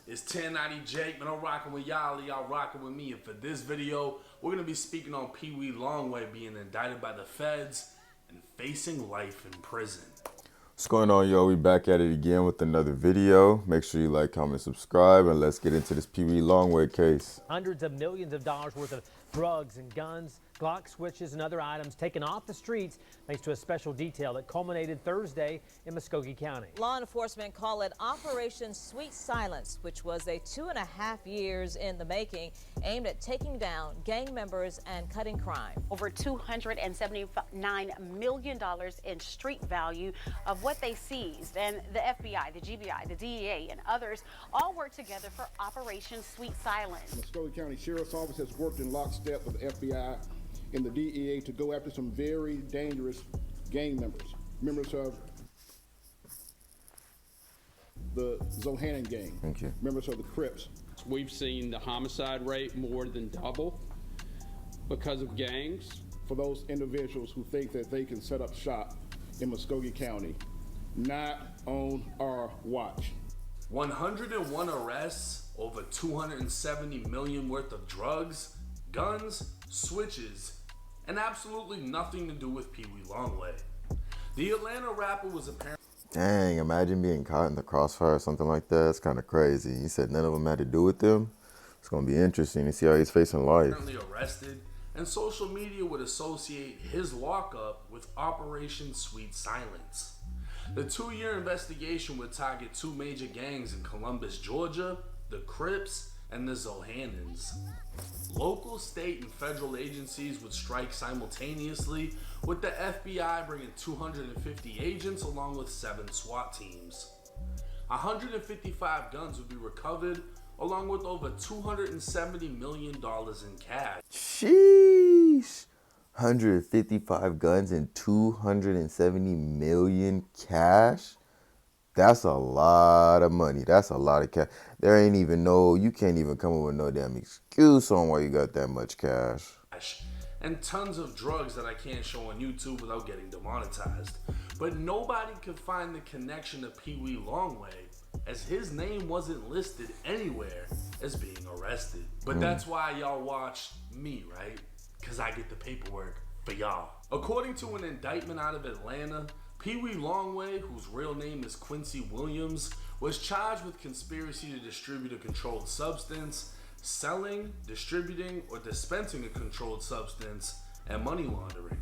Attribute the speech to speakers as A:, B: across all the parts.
A: It's 1090 Jake, man. I'm rocking with y'all rocking with me. And for this video, we're gonna be speaking on PEEWEE Longway being indicted by the feds and facing life in prison.
B: What's going on, yo? We back at it again with another video. Make sure you like, comment, subscribe, and let's get into this PEEWEE Longway case.
C: Hundreds of millions of dollars worth of drugs and guns, Glock switches, and other items taken off the streets thanks to a special detail that culminated Thursday in Muskogee County.
D: Law enforcement call it Operation Sweet Silence, which was a 2.5 years in the making, aimed at taking down gang members and cutting crime.
E: Over $279 million in street value of what they seized, and the FBI, the GBI, the DEA, and others all worked together for Operation Sweet Silence.
F: The Muskogee County Sheriff's Office has worked in lockstep with the FBI and the DEA to go after some very dangerous gang members of the Zohannan gang, members of the Crips.
G: We've seen the homicide rate more than double because of gangs.
F: For those individuals who think that they can set up shop in Muskogee County, not on our watch.
A: 101 arrests, over 270 million worth of drugs, guns, switches, and absolutely nothing to do with PEEWEE Longway. The Atlanta rapper was apparently...
B: Dang, imagine being caught in the crossfire or something like that. It's kind of crazy. He said none of them had to do with them. It's going to be interesting to see how he's facing life.
A: Apparently arrested, and social media would associate his lockup with Operation Sweet Silence. The 2-year investigation would target 2 major gangs in Columbus, Georgia, the Crips and the Zohannans. Local, state, and federal agencies would strike simultaneously, with the FBI bringing 250 agents along with 7 SWAT teams. 155 guns would be recovered, along with over $270 million in cash.
B: Sheesh. 155 guns and 270 million cash. That's a lot of money. That's a lot of cash. There ain't even you can't even come up with no damn excuse on why you got that much cash.
A: And tons of drugs that I can't show on YouTube without getting demonetized. But nobody could find the connection to PEEWEE Longway, as his name wasn't listed anywhere as being arrested. But that's why y'all watch me, right? Because I get the paperwork for y'all. According to an indictment out of Atlanta, PEEWEE Longway, whose real name is Quincy Williams, was charged with conspiracy to distribute a controlled substance, selling, distributing, or dispensing a controlled substance, and money laundering.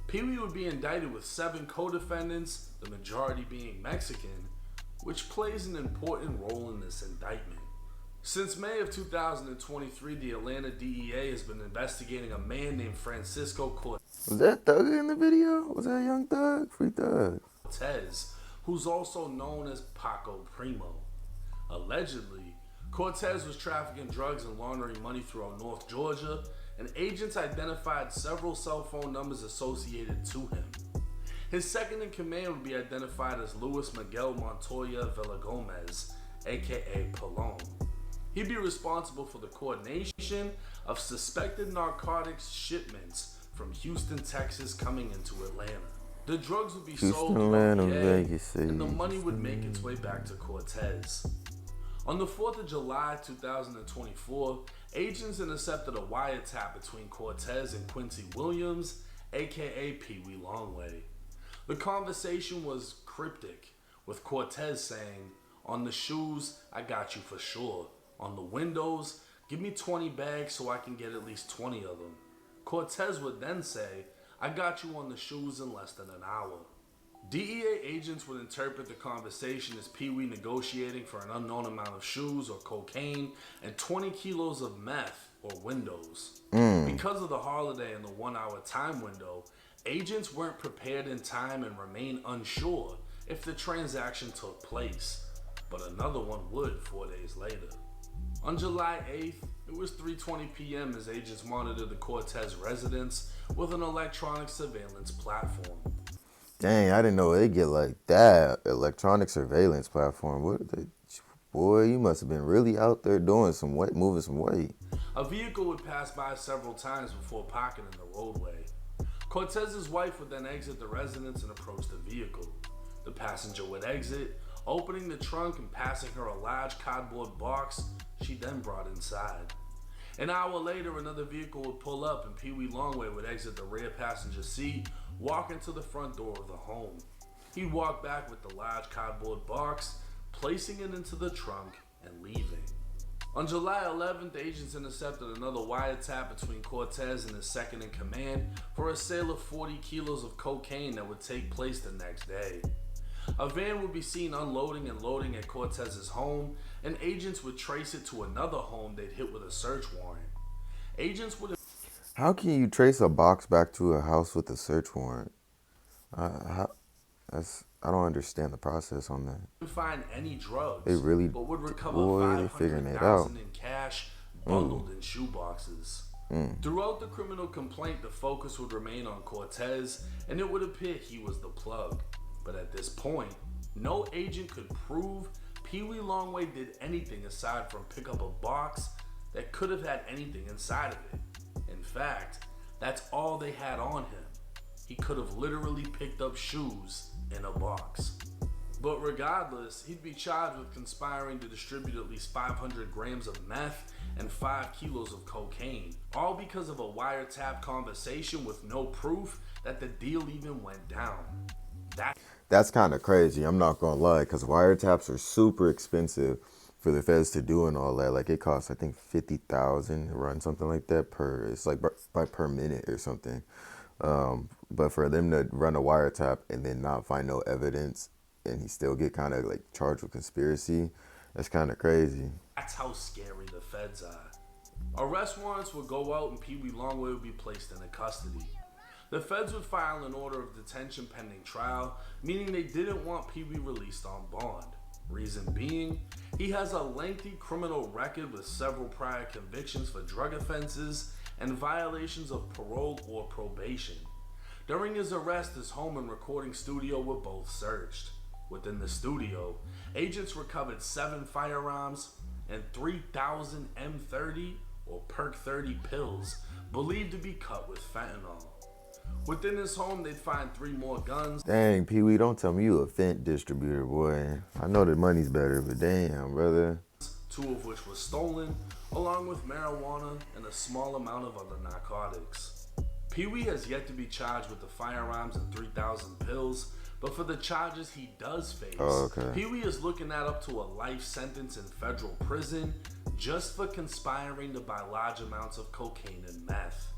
A: PEEWEE would be indicted with 7 co-defendants, the majority being Mexican, which plays an important role in this indictment. Since May of 2023, the Atlanta DEA has been investigating a man named Francisco Cortez.
B: Was that Thug in the video? Was that Young Thug? Free Thug.
A: Cortez, who's also known as Paco Primo. Allegedly, Cortez was trafficking drugs and laundering money throughout North Georgia, and agents identified several cell phone numbers associated to him. His second in command would be identified as Luis Miguel Montoya Villagomez, aka Palone. He'd be responsible for the coordination of suspected narcotics shipments from Houston, Texas coming into Atlanta. The drugs would be sold to Vegas, and the money would make its way back to Cortez. On the 4th of July 2024, agents intercepted a wiretap between Cortez and Quincy Williams, aka PEEWEE Longway. The conversation was cryptic, with Cortez saying, "On the shoes, I got you for sure. On the windows, give me 20 bags so I can get at least 20 of them." Cortez would then say, "I got you on the shoes in less than an hour." DEA agents would interpret the conversation as PEEWEE negotiating for an unknown amount of shoes or cocaine and 20 kilos of meth or windows. Because of the holiday and the 1-hour time window, agents weren't prepared in time and remain unsure if the transaction took place, but another one would 4 days later. On July 8th, it was 3:20 p.m. as agents monitored the Cortez residence with an electronic surveillance platform.
B: Dang, I didn't know they get like that. Electronic surveillance platform. What they, boy, you must have been really out there doing some weight, moving some weight.
A: A vehicle would pass by several times before parking in the roadway. Cortez's wife would then exit the residence and approach the vehicle. The passenger would exit, Opening the trunk and passing her a large cardboard box she then brought inside. An hour later, another vehicle would pull up and Pee-wee Longway would exit the rear passenger seat, walk into the front door of the home. He'd walk back with the large cardboard box, placing it into the trunk and leaving. On July 11th, agents intercepted another wiretap between Cortez and his second in command for a sale of 40 kilos of cocaine that would take place the next day. A van would be seen unloading and loading at Cortez's home, and agents would trace it to another home they'd hit with a search warrant. Agents would...
B: How can you trace a box back to a house with a search warrant? I don't understand the process on that.
A: Didn't find any drugs,
B: They really,
A: but would recover
B: boy, they figuring it out.
A: $500,000 in cash bundled in shoeboxes. Throughout the criminal complaint, the focus would remain on Cortez, and it would appear he was the plug. But at this point, no agent could prove Pee-wee Longway did anything aside from pick up a box that could have had anything inside of it. In fact, that's all they had on him. He could have literally picked up shoes in a box. But regardless, he'd be charged with conspiring to distribute at least 500 grams of meth and 5 kilos of cocaine, all because of a wiretap conversation with no proof that the deal even went down.
B: That's kind of crazy, I'm not gonna lie, because wiretaps are super expensive for the feds to do and all that. Like, it costs, I think, $50,000 to run something like that it's like per minute or something. But for them to run a wiretap and then not find no evidence and he still get kind of like charged with conspiracy, that's kind of crazy.
A: That's how scary the feds are. Arrest warrants would go out and Pee-wee Longway would be placed into custody. The feds would file an order of detention pending trial, meaning they didn't want Pee-wee released on bond. Reason being, he has a lengthy criminal record with several prior convictions for drug offenses and violations of parole or probation. During his arrest, his home and recording studio were both searched. Within the studio, agents recovered 7 firearms and 3,000 M30 or Perk 30 pills believed to be cut with fentanyl. Within his home, they'd find 3 more guns.
B: Dang, Pee-wee, don't tell me you a fent distributor, boy. I know the money's better, but damn, brother.
A: 2 of which were stolen, along with marijuana and a small amount of other narcotics. Pee-wee has yet to be charged with the firearms and 3,000 pills, but for the charges he does face, Pee-wee is looking at up to a life sentence in federal prison just for conspiring to buy large amounts of cocaine and meth.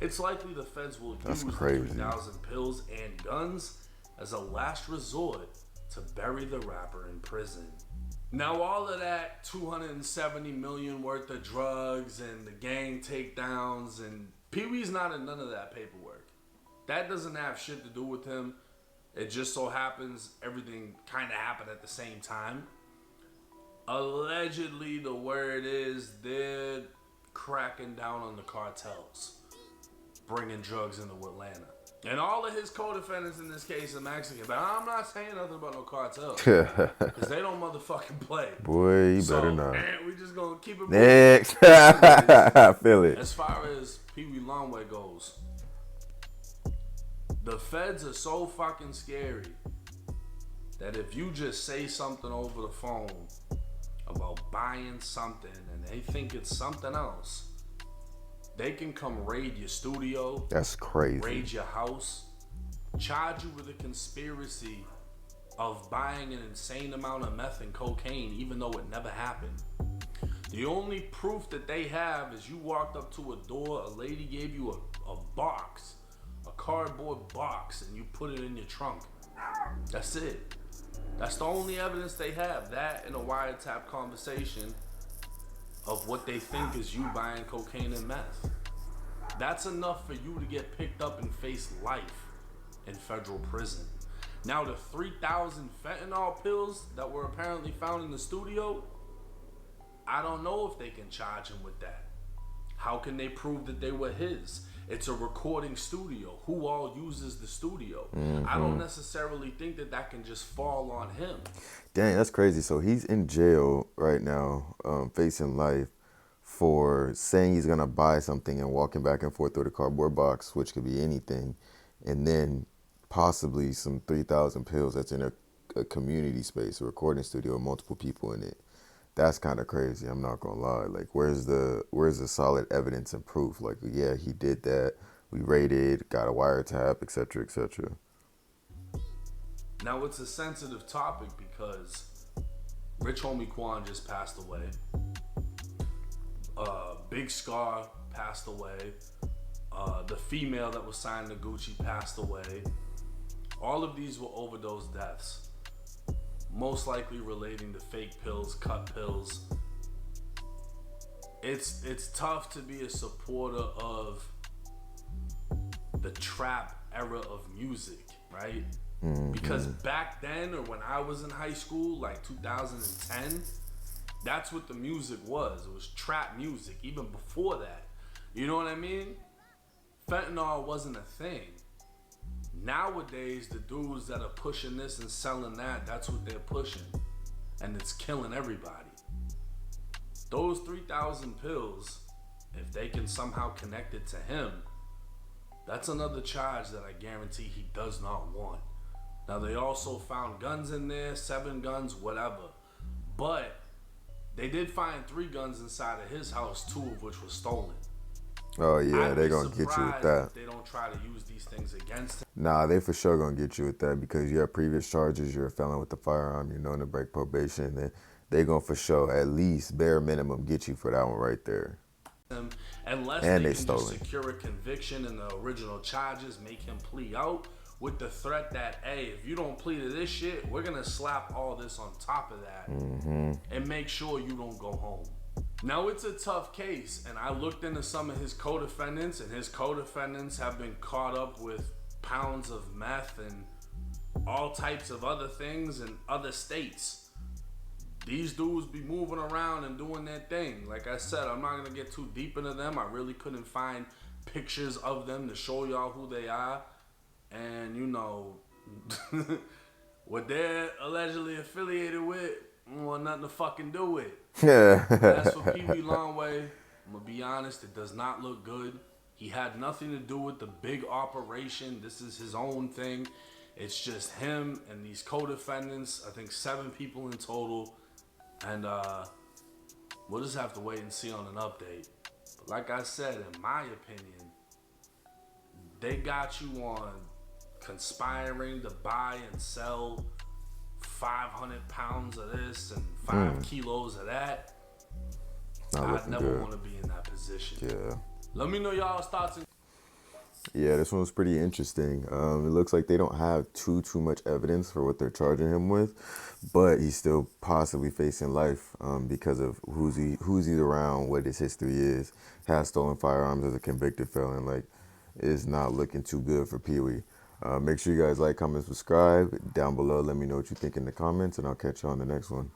A: It's likely the feds will use the 3,000 pills and guns as a last resort to bury the rapper in prison. Now all of that $270 million worth of drugs and the gang takedowns, and Pee-wee's not in none of that paperwork. That doesn't have shit to do with him. It just so happens everything kind of happened at the same time. Allegedly, the word is they're cracking down on the cartels, bringing drugs into Atlanta. And all of his co-defendants in this case are Mexican. But I'm not saying nothing about no cartels. Because they don't motherfucking play.
B: Boy, you better not.
A: We just going to keep it
B: next. I feel it.
A: As far as Pee-wee Longway goes, the feds are so fucking scary that if you just say something over the phone about buying something and they think it's something else, they can come raid your studio.
B: That's crazy.
A: Raid your house. Charge you with a conspiracy of buying an insane amount of meth and cocaine even though it never happened. The only proof that they have is you walked up to a door, a lady gave you a box, a cardboard box, and you put it in your trunk. That's it. That's the only evidence they have. That and a wiretap conversation of what they think is you buying cocaine and meth. That's enough for you to get picked up and face life in federal prison. Now the 3,000 fentanyl pills that were apparently found in the studio, I don't know if they can charge him with that. How can they prove that they were his? It's a recording studio. Who all uses the studio? I don't necessarily think that can just fall on him.
B: Dang, that's crazy. So he's in jail right now, facing life for saying he's gonna buy something and walking back and forth with a cardboard box, which could be anything, and then possibly some 3,000 pills that's in a community space, a recording studio with multiple people in it. That's kind of crazy. I'm not gonna lie. Like, where's the solid evidence and proof? Like, yeah, he did that. We raided, got a wiretap, etc., etc.
A: Now it's a sensitive topic because Rich Homie Quan just passed away. Big Scar passed away. The female that was signed to Gucci passed away. All of these were overdose deaths, most likely relating to fake pills, cut pills. It's tough to be a supporter of the trap era of music, right? Because back then, or when I was in high school, like 2010, that's what the music was. It was trap music, even before that. You know what I mean? Fentanyl wasn't a thing. Nowadays, the dudes that are pushing this and selling that, that's what they're pushing. And it's killing everybody. Those 3,000 pills, if they can somehow connect it to him, that's another charge that I guarantee he does not want. Now, they also found guns in there, 7 guns, whatever. But they did find 3 guns inside of his house, 2 of which were stolen.
B: Oh yeah, they're gonna get you with that.
A: If they don't try to use these things against him.
B: Nah, they for sure gonna get you with that because you have previous charges. You're a felon with the firearm. You're known to break probation. And they gonna for sure, at least bare minimum, get you for that one right there.
A: Unless
B: And
A: they
B: they
A: can
B: stole
A: just
B: it.
A: secure a conviction in the original charges, make him plea out with the threat that, hey, if you don't plead to this shit, we're gonna slap all this on top of that and make sure you don't go home. Now, it's a tough case, and I looked into some of his co-defendants, and his co-defendants have been caught up with pounds of meth and all types of other things in other states. These dudes be moving around and doing their thing. Like I said, I'm not gonna get too deep into them. I really couldn't find pictures of them to show y'all who they are. And you know, what they're allegedly affiliated with, I don't want nothing to fucking do with.
B: Yeah.
A: As for PEEWEE Longway, I'm gonna be honest, it does not look good. He had nothing to do with the big operation. This is his own thing. It's just him and these co-defendants. I think 7 people in total. And we'll just have to wait and see on an update. But like I said, in my opinion, they got you on conspiring to buy and sell 500 pounds of this and 5 kilos of that. I'd never want to be in that position.
B: Yeah.
A: Let me know y'all's thoughts.
B: Yeah, this one was pretty interesting. It looks like they don't have too much evidence for what they're charging him with, but he's still possibly facing life because of who's he's around, what his history is, has stolen firearms as a convicted felon. Like, it's not looking too good for PEEWEE. Make sure you guys like, comment, subscribe. Down below, let me know what you think in the comments, and I'll catch you on the next one.